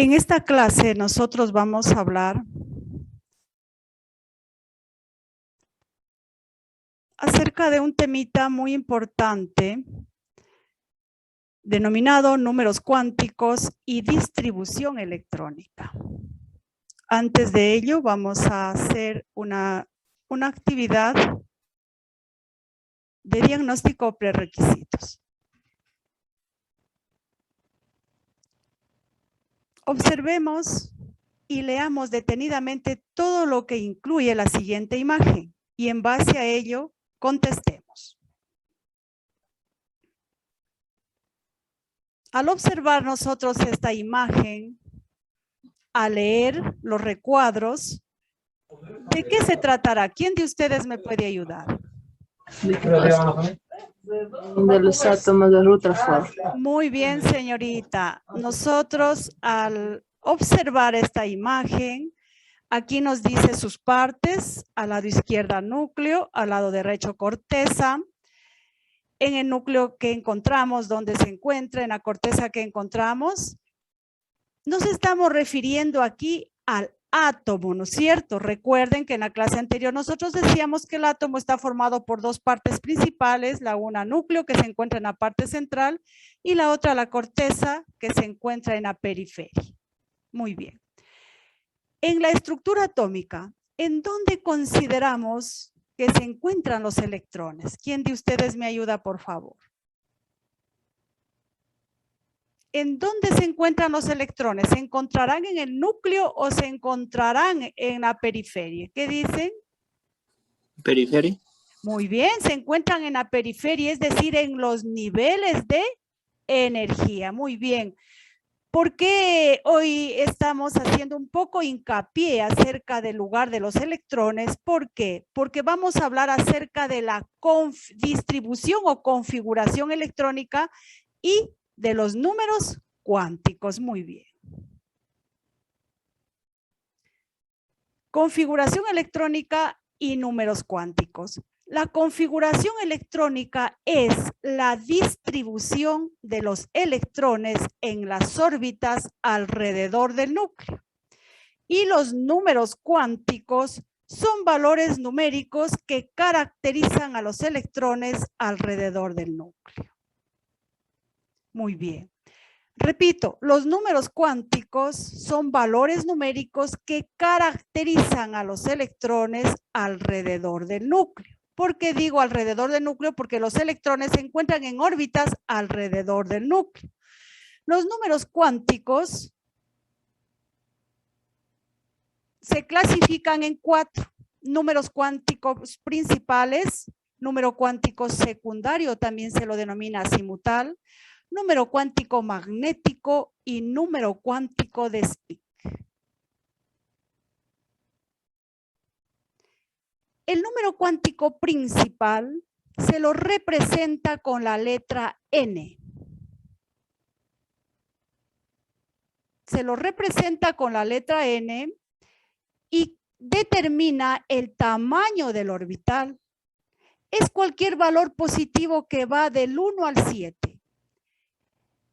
En esta clase nosotros vamos a hablar acerca de un temita muy importante denominado números cuánticos y distribución electrónica. Antes de ello vamos a hacer una actividad de diagnóstico prerequisitos. Observemos y leamos detenidamente todo lo que incluye la siguiente imagen y en base a ello contestemos. Al observar nosotros esta imagen, al leer los recuadros, ¿de qué se tratará? ¿Quién de ustedes me puede ayudar? De los átomos de Rutherford. Muy bien, señorita. Nosotros al observar esta imagen, aquí nos dice sus partes, al lado izquierdo núcleo, al lado derecho corteza. En el núcleo que encontramos, donde se encuentra, en la corteza que encontramos, nos estamos refiriendo aquí al átomo, ¿no es cierto? Recuerden que en la clase anterior nosotros decíamos que el átomo está formado por dos partes principales, la una núcleo que se encuentra en la parte central y la otra la corteza que se encuentra en la periferia. Muy bien. En la estructura atómica, ¿en dónde consideramos que se encuentran los electrones? ¿Quién de ustedes me ayuda, por favor? ¿En dónde se encuentran los electrones? ¿Se encontrarán en el núcleo o se encontrarán en la periferia? ¿Qué dicen? Periferia. Muy bien, se encuentran en la periferia, es decir, en los niveles de energía. Muy bien. ¿Por qué hoy estamos haciendo un poco hincapié acerca del lugar de los electrones? ¿Por qué? Porque vamos a hablar acerca de la distribución o configuración electrónica y de los números cuánticos. Muy bien. Configuración electrónica y números cuánticos. La configuración electrónica es la distribución de los electrones en las órbitas alrededor del núcleo. Y los números cuánticos son valores numéricos que caracterizan a los electrones alrededor del núcleo. Muy bien. Repito, los números cuánticos son valores numéricos que caracterizan a los electrones alrededor del núcleo. ¿Por qué digo alrededor del núcleo? Porque los electrones se encuentran en órbitas alrededor del núcleo. Los números cuánticos se clasifican en 4. Números cuánticos principales, número cuántico secundario, también se lo denomina azimutal, número cuántico magnético y número cuántico de Spik. El número cuántico principal se lo representa con la letra N. Se lo representa con la letra N y determina el tamaño del orbital. Es cualquier valor positivo que va del 1 al 7.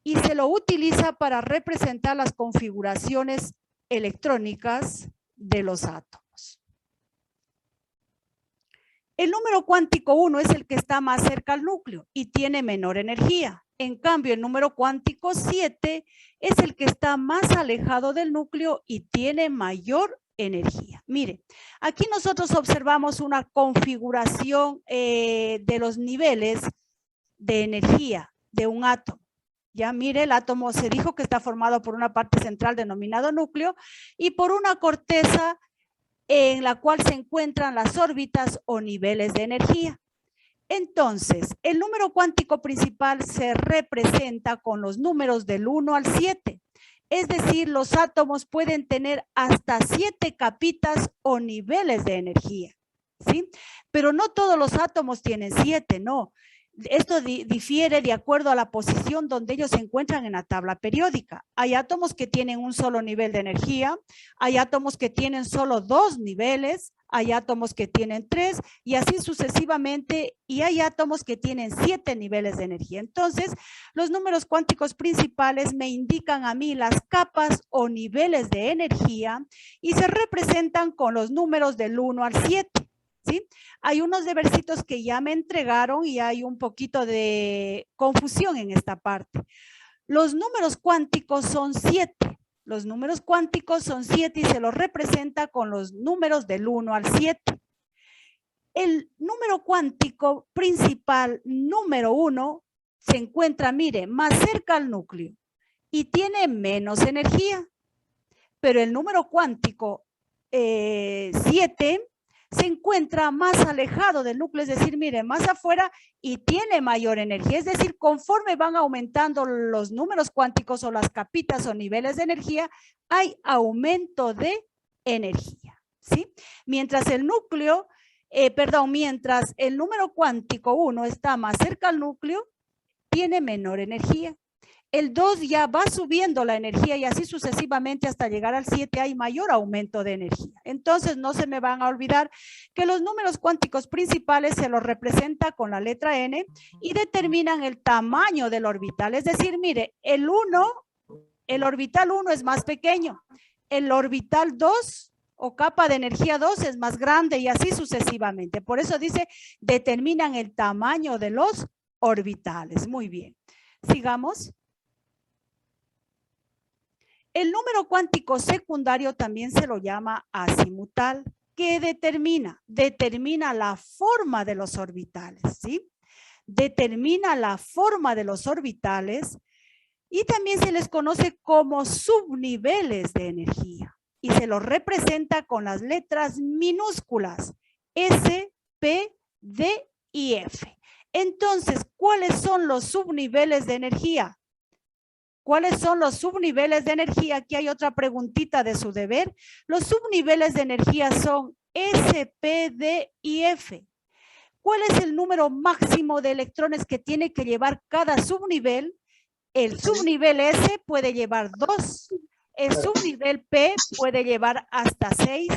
Y se lo utiliza para representar las configuraciones electrónicas de los átomos. El número cuántico 1 es el que está más cerca al núcleo y tiene menor energía. En cambio, el número cuántico 7 es el que está más alejado del núcleo y tiene mayor energía. Mire, aquí nosotros observamos una configuración de los niveles de energía de un átomo. Ya mire, el átomo se dijo que está formado por una parte central denominado núcleo y por una corteza en la cual se encuentran las órbitas o niveles de energía. Entonces, el número cuántico principal se representa con los números del 1 al 7. Es decir, los átomos pueden tener hasta 7 capitas o niveles de energía, ¿sí? Pero no todos los átomos tienen 7, no. Esto difiere de acuerdo a la posición donde ellos se encuentran en la tabla periódica. Hay átomos que tienen un solo nivel de energía, hay átomos que tienen solo 2 niveles, hay átomos que tienen 3 y así sucesivamente, y hay átomos que tienen 7 niveles de energía. Entonces, los números cuánticos principales me indican a mí las capas o niveles de energía y se representan con los números del 1 al 7. ¿Sí? Hay unos debercitos que ya me entregaron y hay un poquito de confusión en esta parte. Los números cuánticos son 7. Los números cuánticos son 7 y se los representa con los números del 1 al 7. El número cuántico principal número 1 se encuentra, mire, más cerca al núcleo y tiene menos energía. Pero el número cuántico 7 se encuentra más alejado del núcleo, es decir, mire, más afuera y tiene mayor energía. Es decir, conforme van aumentando los números cuánticos o las capitas o niveles de energía, hay aumento de energía, ¿sí? Mientras el núcleo, mientras el número cuántico 1 está más cerca al núcleo, tiene menor energía. El 2 ya va subiendo la energía y así sucesivamente hasta llegar al 7 hay mayor aumento de energía. Entonces no se me van a olvidar que los números cuánticos principales se los representa con la letra N y determinan el tamaño del orbital. Es decir, mire, el orbital 1 es más pequeño, el orbital 2 o capa de energía 2 es más grande y así sucesivamente. Por eso dice, determinan el tamaño de los orbitales. Muy bien. Sigamos. El número cuántico secundario también se lo llama azimutal. ¿Qué determina? Determina la forma de los orbitales, ¿sí? Determina la forma de los orbitales y también se les conoce como subniveles de energía y se los representa con las letras minúsculas S, P, D y F. Entonces, ¿cuáles son los subniveles de energía? ¿Cuáles son los subniveles de energía? Aquí hay otra preguntita de su deber. Los subniveles de energía son S, P, D y F. ¿Cuál es el número máximo de electrones que tiene que llevar cada subnivel? El subnivel S puede llevar 2. El subnivel P puede llevar hasta 6.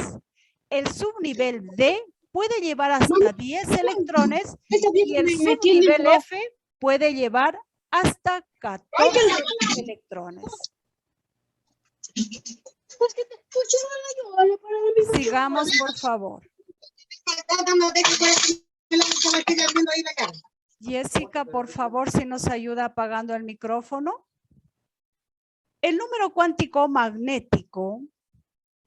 El subnivel D puede llevar hasta 10 electrones. Y el subnivel F puede llevar hasta 14 electrones. Sigamos, por favor. Jessica, por favor, si nos ayuda apagando el micrófono. El número cuántico magnético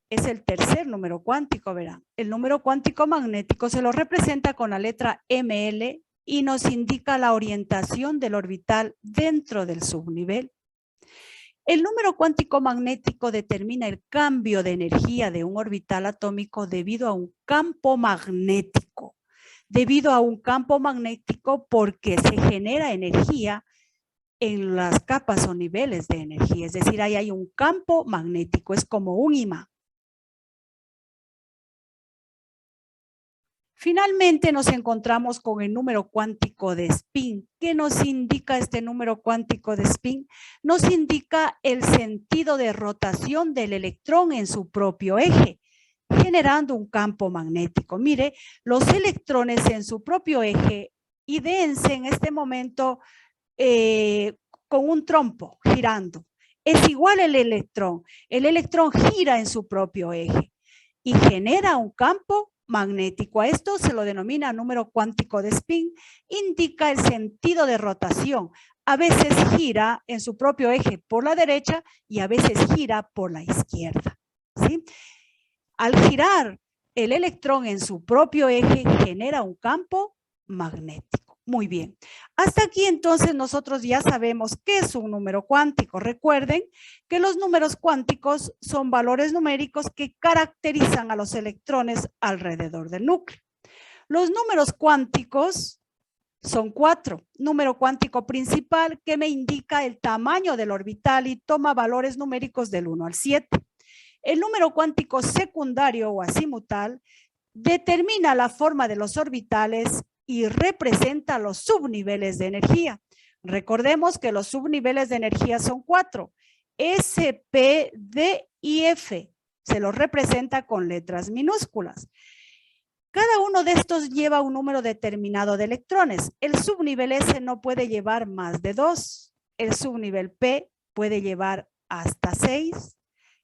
es el tercer número cuántico, verán. El número cuántico magnético se lo representa con la letra ML y nos indica la orientación del orbital dentro del subnivel. El número cuántico magnético determina el cambio de energía de un orbital atómico debido a un campo magnético. Debido a un campo magnético porque se genera energía en las capas o niveles de energía. Es decir, ahí hay un campo magnético, es como un imán. Finalmente nos encontramos con el número cuántico de spin. ¿Qué nos indica este número cuántico de spin? Nos indica el sentido de rotación del electrón en su propio eje, generando un campo magnético. Mire, los electrones en su propio eje, idénse en este momento con un trompo girando. Es igual el electrón. El electrón gira en su propio eje y genera un campo magnético. A esto se lo denomina número cuántico de spin, indica el sentido de rotación. A veces gira en su propio eje por la derecha y a veces gira por la izquierda, ¿sí? Al girar el electrón en su propio eje genera un campo magnético. Muy bien. Hasta aquí entonces nosotros ya sabemos qué es un número cuántico. Recuerden que los números cuánticos son valores numéricos que caracterizan a los electrones alrededor del núcleo. Los números cuánticos son 4. Número cuántico principal que me indica el tamaño del orbital y toma valores numéricos del 1 al 7. El número cuántico secundario o azimutal determina la forma de los orbitales y representa los subniveles de energía. Recordemos que los subniveles de energía son 4. S, P, D y F. Se los representa con letras minúsculas. Cada uno de estos lleva un número determinado de electrones. El subnivel S no puede llevar más de 2. El subnivel P puede llevar hasta 6.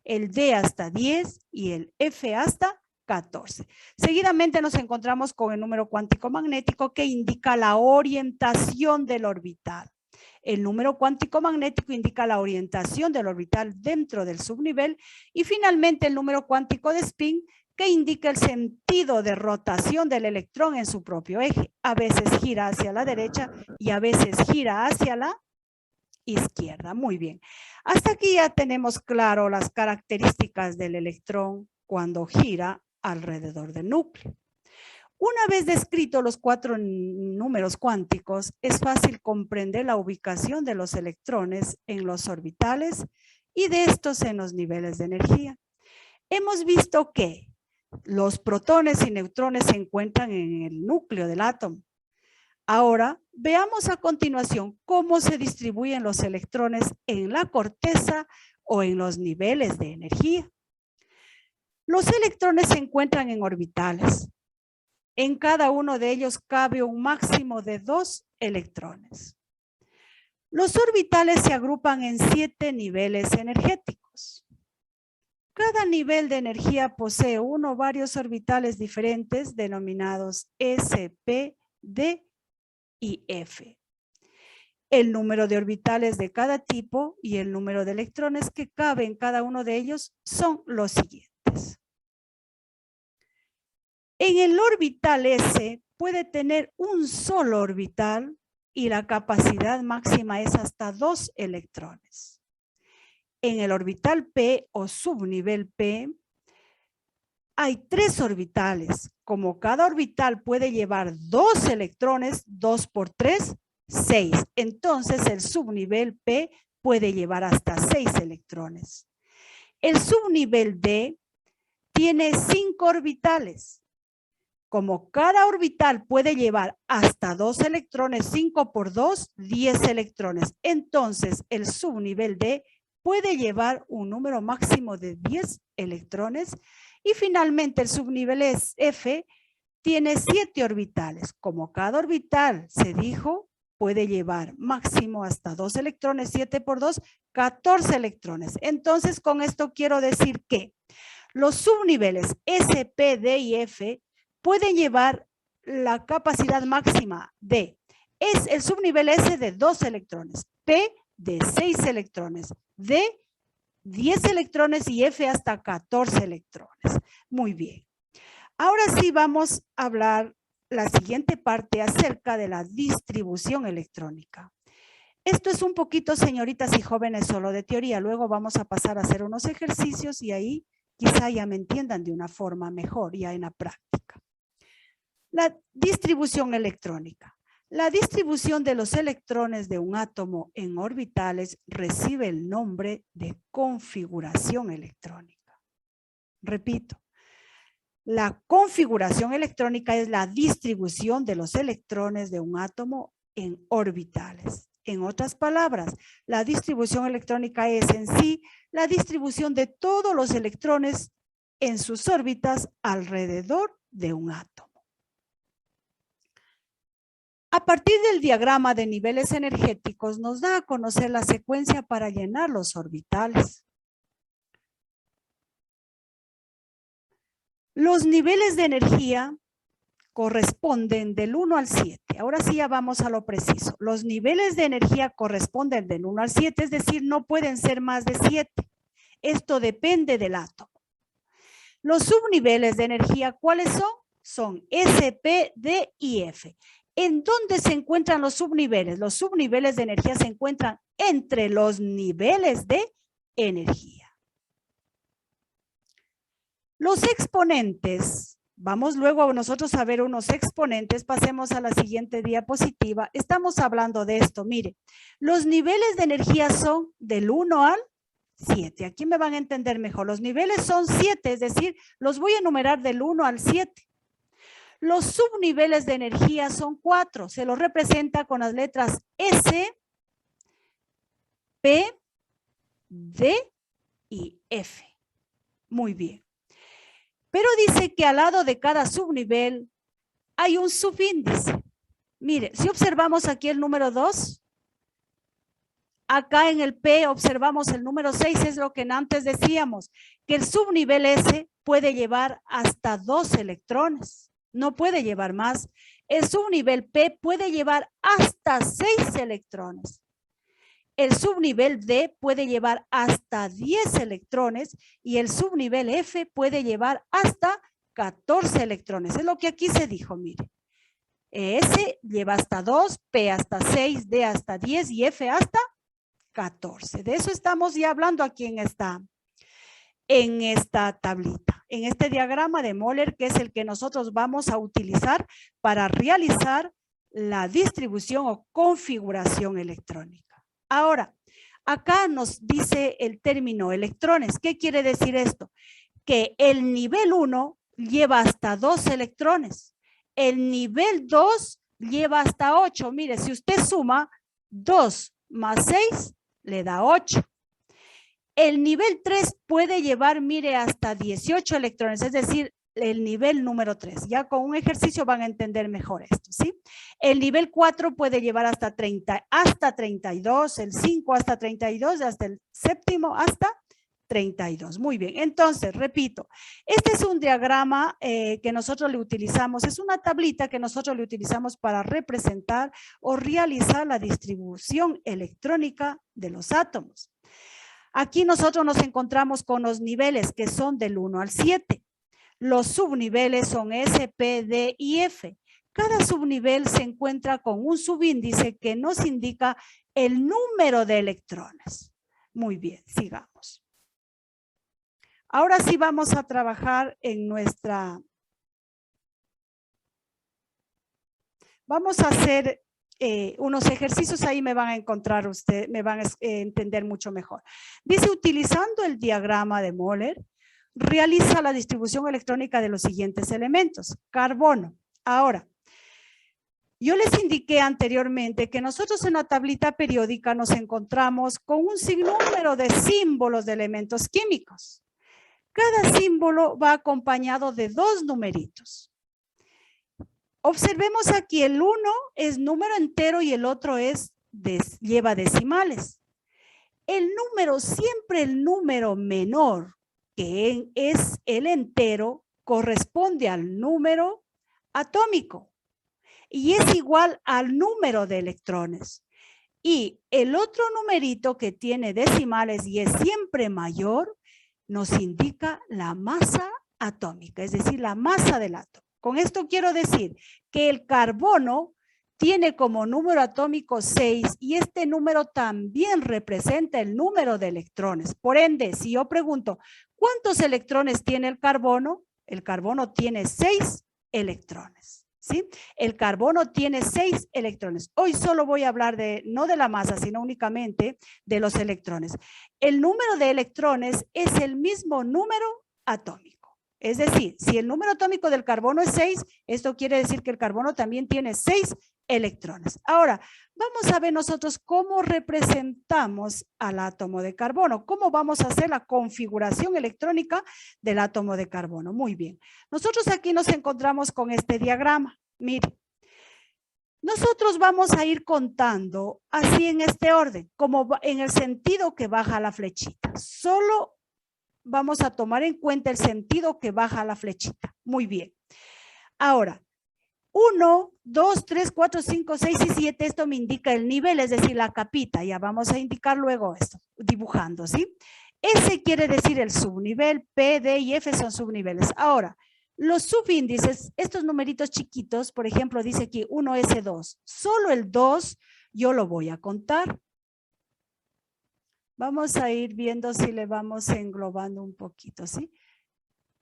El D hasta 10 y el F hasta 14. Seguidamente nos encontramos con el número cuántico magnético que indica la orientación del orbital. El número cuántico magnético indica la orientación del orbital dentro del subnivel y finalmente el número cuántico de spin que indica el sentido de rotación del electrón en su propio eje. A veces gira hacia la derecha y a veces gira hacia la izquierda. Muy bien. Hasta aquí ya tenemos claro las características del electrón cuando gira alrededor del núcleo. Una vez descritos los 4 números cuánticos, es fácil comprender la ubicación de los electrones en los orbitales y de estos en los niveles de energía. Hemos visto que los protones y neutrones se encuentran en el núcleo del átomo. Ahora, veamos a continuación cómo se distribuyen los electrones en la corteza o en los niveles de energía. Los electrones se encuentran en orbitales. En cada uno de ellos cabe un máximo de 2 electrones. Los orbitales se agrupan en 7 niveles energéticos. Cada nivel de energía posee uno o varios orbitales diferentes denominados S, P, D y F. El número de orbitales de cada tipo y el número de electrones que cabe en cada uno de ellos son los siguientes. En el orbital S puede tener un solo orbital y la capacidad máxima es hasta 2 electrones. En el orbital P o subnivel P hay 3 orbitales. Como cada orbital puede llevar 2 electrones, 2 por 3, 6. Entonces el subnivel P puede llevar hasta 6 electrones. El subnivel D tiene 5 orbitales. Como cada orbital puede llevar hasta 2 electrones, 5 por 2, 10 electrones. Entonces, el subnivel D puede llevar un número máximo de 10 electrones. Y finalmente, el subnivel F tiene 7 orbitales. Como cada orbital, se dijo, puede llevar máximo hasta 2 electrones, 7 por 2, 14 electrones. Entonces, con esto quiero decir que los subniveles S, P, D y F pueden llevar la capacidad máxima de el subnivel S de 2 electrones, P de 6 electrones, D 10 electrones y F hasta 14 electrones. Muy bien. Ahora sí vamos a hablar la siguiente parte acerca de la distribución electrónica. Esto es un poquito, señoritas y jóvenes, solo de teoría. Luego vamos a pasar a hacer unos ejercicios y ahí quizá ya me entiendan de una forma mejor ya en la práctica. La distribución electrónica. La distribución de los electrones de un átomo en orbitales recibe el nombre de configuración electrónica. Repito, la configuración electrónica es la distribución de los electrones de un átomo en orbitales. En otras palabras, la distribución electrónica es en sí la distribución de todos los electrones en sus órbitas alrededor de un átomo. A partir del diagrama de niveles energéticos nos da a conocer la secuencia para llenar los orbitales. Los niveles de energía corresponden del 1 al 7. Ahora sí ya vamos a lo preciso. Los niveles de energía corresponden del 1 al 7, es decir, no pueden ser más de 7. Esto depende del átomo. Los subniveles de energía, ¿cuáles son? Son S, P, D y F. ¿En dónde se encuentran los subniveles? Los subniveles de energía se encuentran entre los niveles de energía. Los exponentes, vamos luego nosotros a ver unos exponentes, pasemos a la siguiente diapositiva. Estamos hablando de esto, mire, los niveles de energía son del 1 al 7. Aquí me van a entender mejor. Los niveles son 7, es decir, los voy a enumerar del 1 al 7. Los subniveles de energía son 4. Se los representa con las letras S, P, D y F. Muy bien. Pero dice que al lado de cada subnivel hay un subíndice. Mire, si observamos aquí el número 2, acá en el P observamos el número 6, es lo que antes decíamos, que el subnivel S puede llevar hasta 2 electrones, no puede llevar más. El subnivel P puede llevar hasta 6 electrones. El subnivel D puede llevar hasta 10 electrones y el subnivel F puede llevar hasta 14 electrones. Es lo que aquí se dijo, mire. S lleva hasta 2, P hasta 6, D hasta 10 y F hasta 14. De eso estamos ya hablando aquí en esta tablita, en este diagrama de Moller, que es el que nosotros vamos a utilizar para realizar la distribución o configuración electrónica. Ahora, acá nos dice el término electrones. ¿Qué quiere decir esto? Que el nivel 1 lleva hasta 2 electrones. El nivel 2 lleva hasta 8. Mire, si usted suma 2 más 6, le da 8. El nivel 3 puede llevar, mire, hasta 18 electrones, es decir, el nivel número 3. Ya con un ejercicio van a entender mejor esto, ¿sí? El nivel 4 puede llevar hasta 30, hasta 32, el 5 hasta 32, hasta el séptimo hasta 32. Muy bien, entonces, repito, este es un diagrama que nosotros le utilizamos, es una tablita que nosotros le utilizamos para representar o realizar la distribución electrónica de los átomos. Aquí nosotros nos encontramos con los niveles que son del 1 al 7. Los subniveles son S, P, D y F. Cada subnivel se encuentra con un subíndice que nos indica el número de electrones. Muy bien, sigamos. Ahora sí vamos a trabajar en nuestra... Vamos a hacer unos ejercicios, ahí me van a encontrar usted, me van a entender mucho mejor. Dice, utilizando el diagrama de Moller, realiza la distribución electrónica de los siguientes elementos. Carbono. Ahora, yo les indiqué anteriormente que nosotros en la tablita periódica nos encontramos con un sinnúmero de símbolos de elementos químicos. Cada símbolo va acompañado de 2 numeritos. Observemos aquí, el 1 es número entero y el otro lleva decimales. El número, siempre el número menor, que es el entero, corresponde al número atómico y es igual al número de electrones. Y el otro numerito que tiene decimales y es siempre mayor, nos indica la masa atómica, es decir, la masa del átomo. Con esto quiero decir que el carbono tiene como número atómico 6 y este número también representa el número de electrones. Por ende, si yo pregunto, ¿cuántos electrones tiene el carbono? El carbono tiene 6 electrones, ¿sí? El carbono tiene 6 electrones. Hoy solo voy a hablar no de la masa, sino únicamente de los electrones. El número de electrones es el mismo número atómico. Es decir, si el número atómico del carbono es 6, esto quiere decir que el carbono también tiene 6 electrones. Ahora, vamos a ver nosotros cómo representamos al átomo de carbono, cómo vamos a hacer la configuración electrónica del átomo de carbono. Muy bien. Nosotros aquí nos encontramos con este diagrama. Mire, nosotros vamos a ir contando así en este orden, como en el sentido que baja la flechita. Solo vamos a tomar en cuenta el sentido que baja la flechita. Muy bien. Ahora, 1, 2, 3, 4, 5, 6 y 7, esto me indica el nivel, es decir, la capita. Ya vamos a indicar luego esto, dibujando, ¿sí? S quiere decir el subnivel, P, D y F son subniveles. Ahora, los subíndices, estos numeritos chiquitos, por ejemplo, dice aquí 1S2. Solo el 2 yo lo voy a contar. Vamos a ir viendo si le vamos englobando un poquito, ¿sí?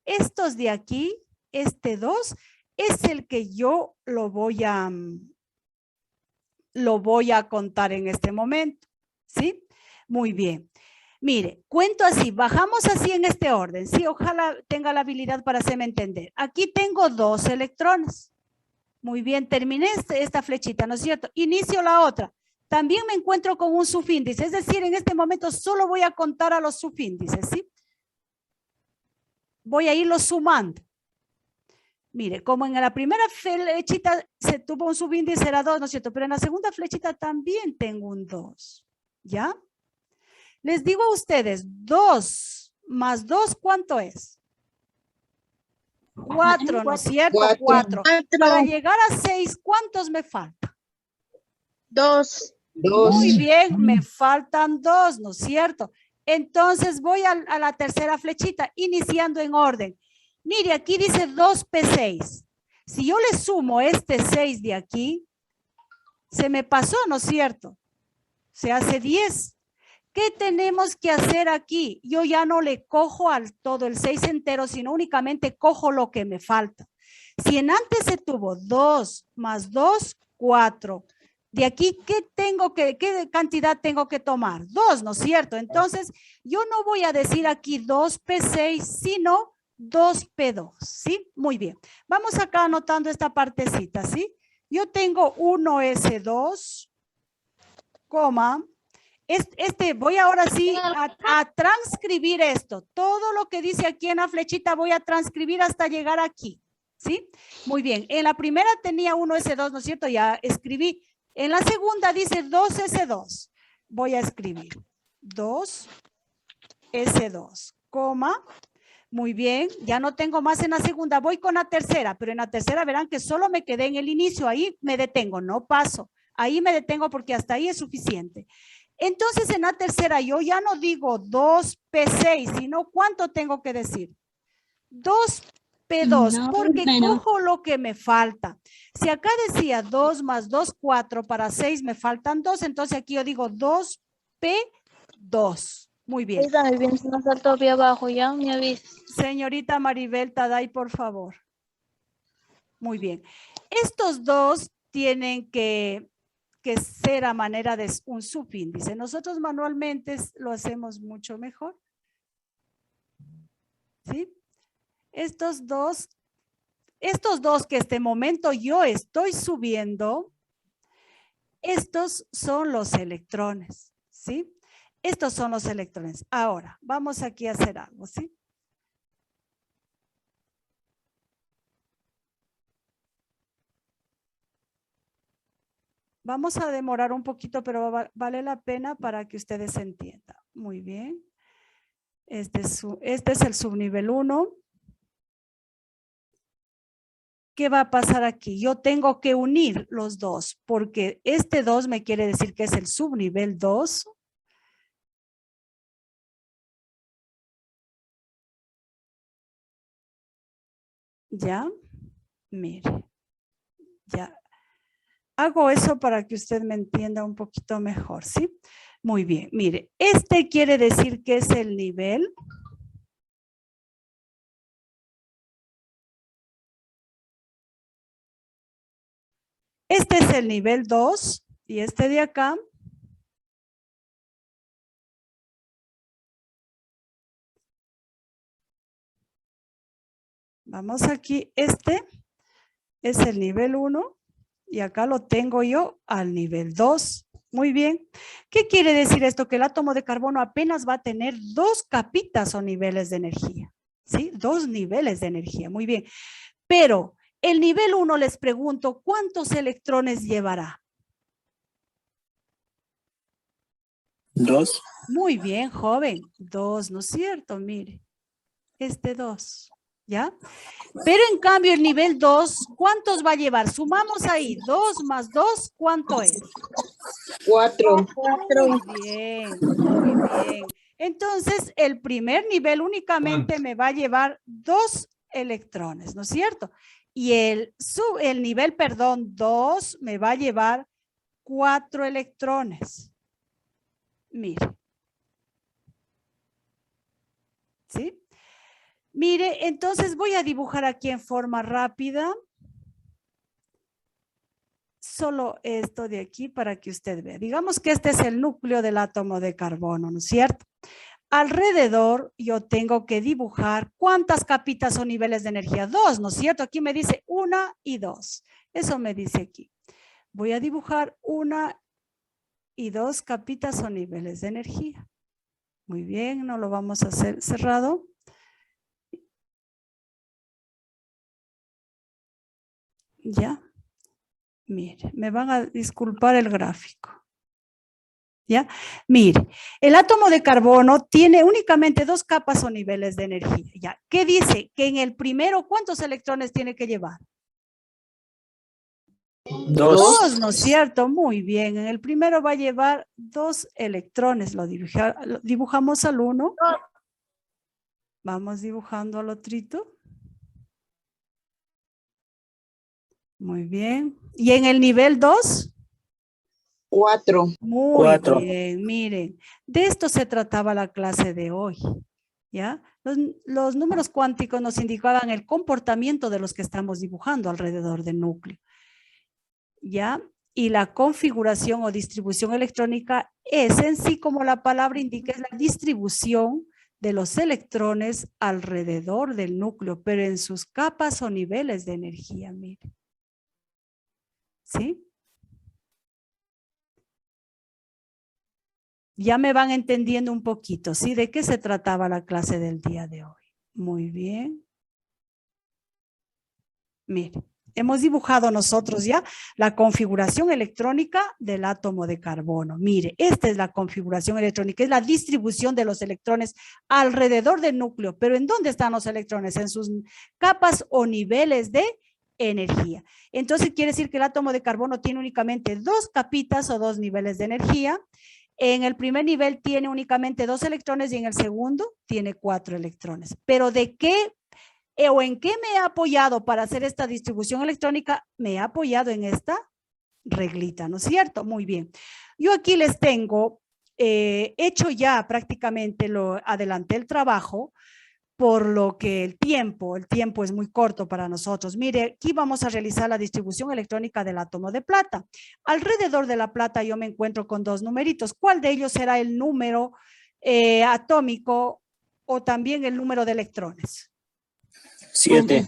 Estos de aquí, este 2, es el que yo lo voy a contar en este momento, ¿sí? Muy bien. Mire, cuento así, bajamos así en este orden. Sí, ojalá tenga la habilidad para hacerme entender. Aquí tengo 2 electrones. Muy bien, terminé esta flechita, ¿no es cierto? Inicio la otra. También me encuentro con un subíndice, es decir, en este momento solo voy a contar a los subíndices, ¿sí? Voy a irlos sumando. Mire, como en la primera flechita se tuvo un subíndice, era 2, ¿no es cierto? Pero en la segunda flechita también tengo un 2, ¿ya? Les digo a ustedes, 2 más 2, ¿cuánto es? 4, ¿no es cierto? 4. Para llegar a 6, ¿cuántos me faltan? 2. Muy bien, me faltan 2, ¿no es cierto? Entonces voy a la tercera flechita, iniciando en orden. Mire, aquí dice 2P6. Si yo le sumo este 6 de aquí, se me pasó, ¿no es cierto? Se hace 10. ¿Qué tenemos que hacer aquí? Yo ya no le cojo al todo el 6 entero, sino únicamente cojo lo que me falta. Si en antes se tuvo 2 más 2, 4. De aquí, ¿qué cantidad tengo que tomar? 2, ¿no es cierto? Entonces, yo no voy a decir aquí 2P6, sino 2P2, ¿sí? Muy bien. Vamos acá anotando esta partecita, ¿sí? Yo tengo 1S2, coma. Voy ahora sí a transcribir esto. Todo lo que dice aquí en la flechita voy a transcribir hasta llegar aquí, ¿sí? Muy bien. En la primera tenía 1S2, ¿no es cierto? Ya escribí. En la segunda dice 2S2. Voy a escribir 2S2, coma. Muy bien, ya no tengo más en la segunda. Voy con la tercera, pero en la tercera verán que solo me quedé en el inicio. Ahí me detengo, no paso. Ahí me detengo porque hasta ahí es suficiente. Entonces, en la tercera yo ya no digo 2P6, sino ¿cuánto tengo que decir? 2P2, porque cojo lo que me falta. Si acá decía 2 más 2, 4, para 6 me faltan 2, entonces aquí yo digo 2P2. Muy bien. Está bien, se nos saltó aquí abajo, ¿ya? Me avisas. Señorita Maribel Taday, por favor. Muy bien. Estos dos tienen que ser a manera de un subíndice. Nosotros manualmente lo hacemos mucho mejor. ¿Sí? Estos dos que este momento yo estoy subiendo, estos son los electrones. ¿Sí? Estos son los electrones. Ahora, vamos aquí a hacer algo, ¿sí? Vamos a demorar un poquito, pero vale la pena para que ustedes entiendan. Muy bien. Este es el subnivel 1. ¿Qué va a pasar aquí? Yo tengo que unir los dos, porque este 2 me quiere decir que es el subnivel 2. ¿Ya? Mire. Ya. Hago eso para que usted me entienda un poquito mejor, ¿sí? Muy bien, mire, este quiere decir que es el nivel. Este es el nivel 2 y este de acá. Vamos aquí, este es el nivel 1 y acá lo tengo yo al nivel 2. Muy bien. ¿Qué quiere decir esto? Que el átomo de carbono apenas va a tener 2 capitas o niveles de energía. ¿Sí? 2 niveles de energía. Muy bien. Pero el nivel 1 les pregunto, ¿cuántos electrones llevará? 2. Muy bien, joven. 2, ¿no es cierto? Mire. 2. ¿Ya? Pero en cambio el nivel 2, ¿cuántos va a llevar? Sumamos ahí, 2 más 2, ¿cuánto es? 4. Muy bien, muy bien. Entonces, el primer nivel únicamente me va a llevar 2 electrones, ¿no es cierto? Y el nivel, 2 me va a llevar 4 electrones. Mire. ¿Sí? Mire, entonces voy a dibujar aquí en forma rápida. Solo esto de aquí para que usted vea. Digamos que este es el núcleo del átomo de carbono, ¿no es cierto? alrededor yo tengo que dibujar cuántas capitas o niveles de energía. 2, ¿no es cierto? Aquí me dice 1 y 2. Eso me dice aquí. Voy a dibujar 1 y 2 capitas o niveles de energía. Muy bien, no lo vamos a hacer cerrado. Ya. Mire, me van a disculpar el gráfico. ¿Ya? Mire, el átomo de carbono tiene únicamente 2 capas o niveles de energía. ¿Ya? ¿Qué dice? Que en el primero, ¿cuántos electrones tiene que llevar? 2, ¿no es cierto? Muy bien. En el primero va a llevar 2 electrones. Lo dibujamos al 1. Vamos dibujando al otrito. Muy bien. ¿Y en el nivel 2? 4. Muy 4. bien, miren, de esto se trataba la clase de hoy, ¿ya? Los números cuánticos nos indicaban el comportamiento de los que estamos dibujando alrededor del núcleo, ¿ya? Y la configuración o distribución electrónica es en sí, como la palabra indica, es la distribución de los electrones alrededor del núcleo, pero en sus capas o niveles de energía, miren. ¿Sí? Ya me van entendiendo un poquito, ¿sí? ¿De qué se trataba la clase del día de hoy? Muy bien. Mire, hemos dibujado nosotros ya la configuración electrónica del átomo de carbono. Mire, esta es la configuración electrónica, es la distribución de los electrones alrededor del núcleo. ¿Pero en dónde están los electrones? En sus capas o niveles de energía. Entonces quiere decir que el átomo de carbono tiene únicamente 2 capitas o 2 niveles de energía. En el primer nivel tiene únicamente 2 electrones y en el segundo tiene 4 electrones. ¿Pero de qué o en qué me he apoyado para hacer esta distribución electrónica? Me he apoyado en esta reglita, ¿no es cierto? Muy bien. Yo aquí les tengo hecho ya prácticamente, adelanté el trabajo, por lo que el tiempo es muy corto para nosotros. Mire, aquí vamos a realizar la distribución electrónica del átomo de plata. Alrededor de la plata yo me encuentro con 2 numeritos. ¿Cuál de ellos será el número atómico o también el número de electrones? 7.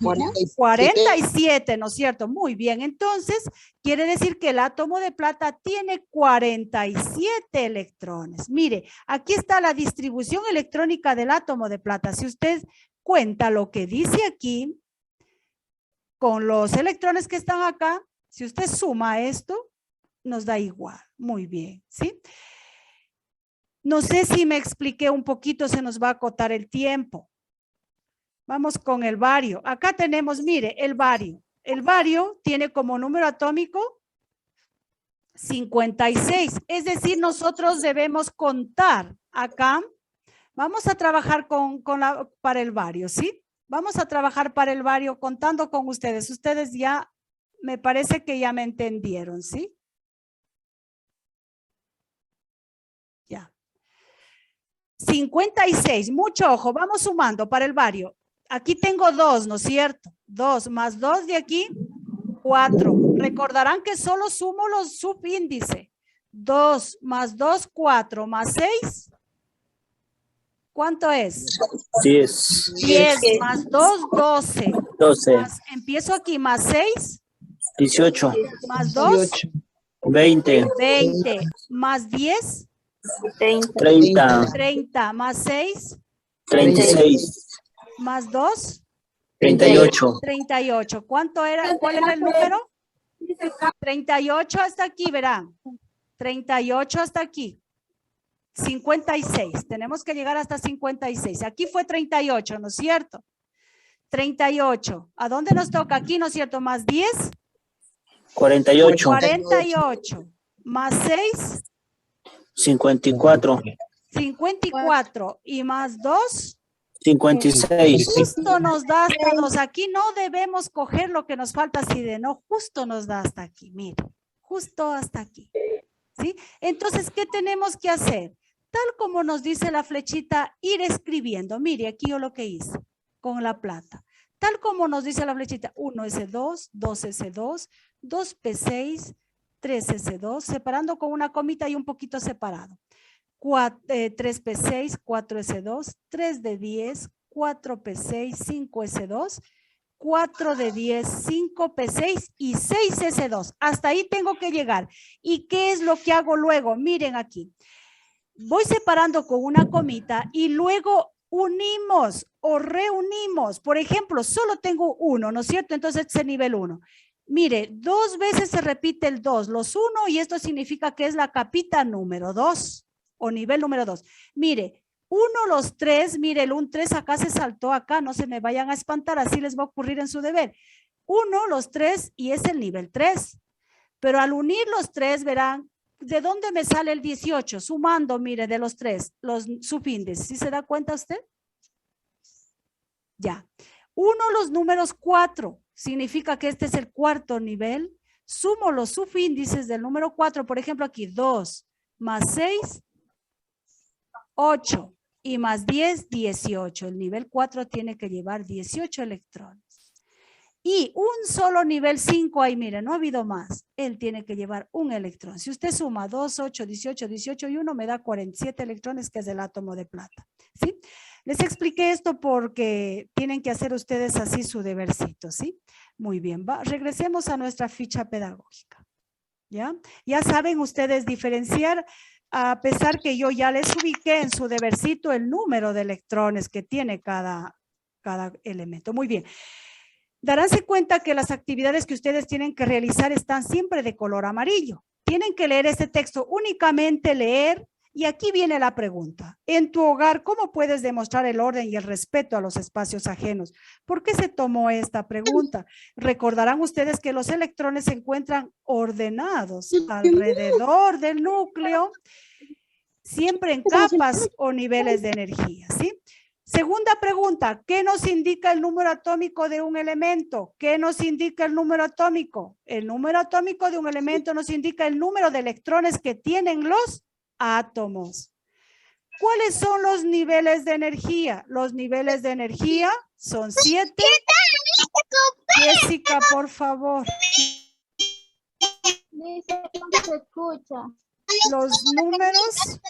47, ¿no es cierto? Muy bien, entonces quiere decir que el átomo de plata tiene 47 electrones. Mire, aquí está la distribución electrónica del átomo de plata. Si usted cuenta lo que dice aquí, con los electrones que están acá, si usted suma esto, nos da igual. Muy bien, ¿sí? No sé si me expliqué un poquito, se nos va a acotar el tiempo. Vamos con el bario. Acá tenemos, mire, el bario. El bario tiene como número atómico 56. Es decir, nosotros debemos contar acá. Vamos a trabajar para el bario, ¿sí? Vamos a trabajar para el bario contando con ustedes. Ustedes ya, me parece que ya me entendieron, ¿sí? Ya. 56, mucho ojo, vamos sumando para el bario. Aquí tengo 2, ¿no es cierto? 2 más 2 de aquí, 4. Recordarán que solo sumo los subíndices. 2 más 2, 4 más 6. ¿Cuánto es? 10. 10 más 2, 12. 12. Empiezo aquí, más 6. 18. Más 2. 20. 20. Más 10. 30. 30. Más 6. 36. Más 2. 38. 38. ¿Cuánto era? ¿Cuál era el número? 38 hasta aquí, verán. 38 hasta aquí. 56. Tenemos que llegar hasta 56. Aquí fue 38, ¿no es cierto? 38. ¿A dónde nos toca? Aquí, ¿no es cierto? Más 10. 48. 48. Más 6. 54. 54. Y más 2. 56. Justo nos da hasta 2. Aquí no debemos coger lo que nos falta así de no. Justo nos da hasta aquí. Mire. Justo hasta aquí. ¿Sí? Entonces, ¿qué tenemos que hacer? Tal como nos dice la flechita, ir escribiendo. Mire, aquí yo lo que hice con la plata. Tal como nos dice la flechita, 1S2, 2S2, 2P6, 3S2, separando con una comita y un poquito separado. 3p6, 4s2, 3d10, 4p6, 5s2, 4d10, 5p6 y 6s2. Hasta ahí tengo que llegar. ¿Y qué es lo que hago luego? Miren aquí. Voy separando con una comita y luego unimos o reunimos. Por ejemplo, solo tengo 1, ¿no es cierto? Entonces este es el nivel 1. Mire, 2 veces se repite el 2, los 1, y esto significa que es la capita número 2 o nivel número 2. Mire, 1, los 3, mire, el 3 acá se saltó acá, no se me vayan a espantar, así les va a ocurrir en su deber. 1, los 3 y es el nivel 3. Pero al unir los 3 verán, ¿de dónde me sale el 18? Sumando, mire, de los 3, los subíndices. ¿Sí se da cuenta usted? Ya. 1, los números 4. Significa que este es el cuarto nivel. Sumo los subíndices del número 4. Por ejemplo, aquí 2 más 6, 8. Y más 10, 18. El nivel 4 tiene que llevar 18 electrones. Y un solo nivel 5 ahí, miren, no ha habido más. Él tiene que llevar un electrón. Si usted suma 2, 8, 18, 18 y 1, me da 47 electrones, que es el átomo de plata. ¿Sí? Les expliqué esto porque tienen que hacer ustedes así su debercito, ¿sí? Muy bien, regresemos a nuestra ficha pedagógica. ¿Ya? Ya saben ustedes diferenciar, a pesar que yo ya les ubiqué en su debercito el número de electrones que tiene cada elemento. Muy bien. Daránse cuenta que las actividades que ustedes tienen que realizar están siempre de color amarillo. Tienen que leer este texto, únicamente leer. Y aquí viene la pregunta. En tu hogar, ¿cómo puedes demostrar el orden y el respeto a los espacios ajenos? ¿Por qué se tomó esta pregunta? Recordarán ustedes que los electrones se encuentran ordenados alrededor del núcleo, siempre en capas o niveles de energía, ¿sí? Segunda pregunta, ¿qué nos indica el número atómico de un elemento? ¿Qué nos indica el número atómico? El número atómico de un elemento nos indica el número de electrones que tienen los átomos. ¿Cuáles son los niveles de energía? Los niveles de energía son 7. Jessica, por favor. Dice, no se escucha. Los números.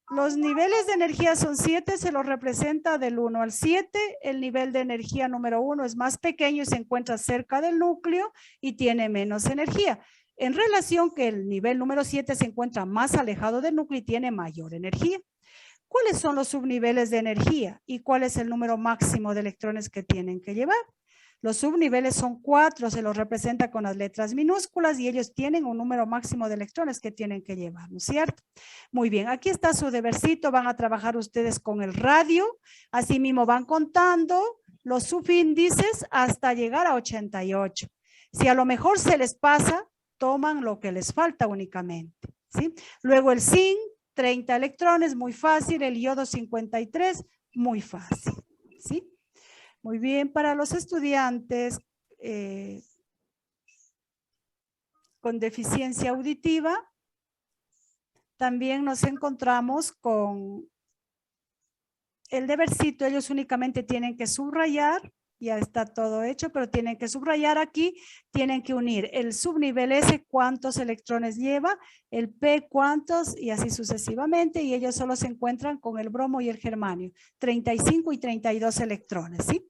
Los niveles de energía son 7, se los representa del 1 al 7. El nivel de energía número 1 es más pequeño y se encuentra cerca del núcleo y tiene menos energía. En relación que el nivel número 7 se encuentra más alejado del núcleo y tiene mayor energía. ¿Cuáles son los subniveles de energía? ¿Y cuál es el número máximo de electrones que tienen que llevar? Los subniveles son 4, se los representa con las letras minúsculas y ellos tienen un número máximo de electrones que tienen que llevar, ¿no es cierto? Muy bien, aquí está su debercito, van a trabajar ustedes con el radio, así mismo van contando los subíndices hasta llegar a 88. Si a lo mejor se les pasa, toman lo que les falta únicamente, ¿sí? Luego el zinc, 30 electrones, muy fácil, el yodo 53, muy fácil, ¿sí? Muy bien, para los estudiantes con deficiencia auditiva, también nos encontramos con el debercito. Ellos únicamente tienen que subrayar, ya está todo hecho, pero tienen que subrayar aquí, tienen que unir el subnivel S, cuántos electrones lleva, el P, cuántos, y así sucesivamente, y ellos solo se encuentran con el bromo y el germanio, 35 y 32 electrones, ¿sí?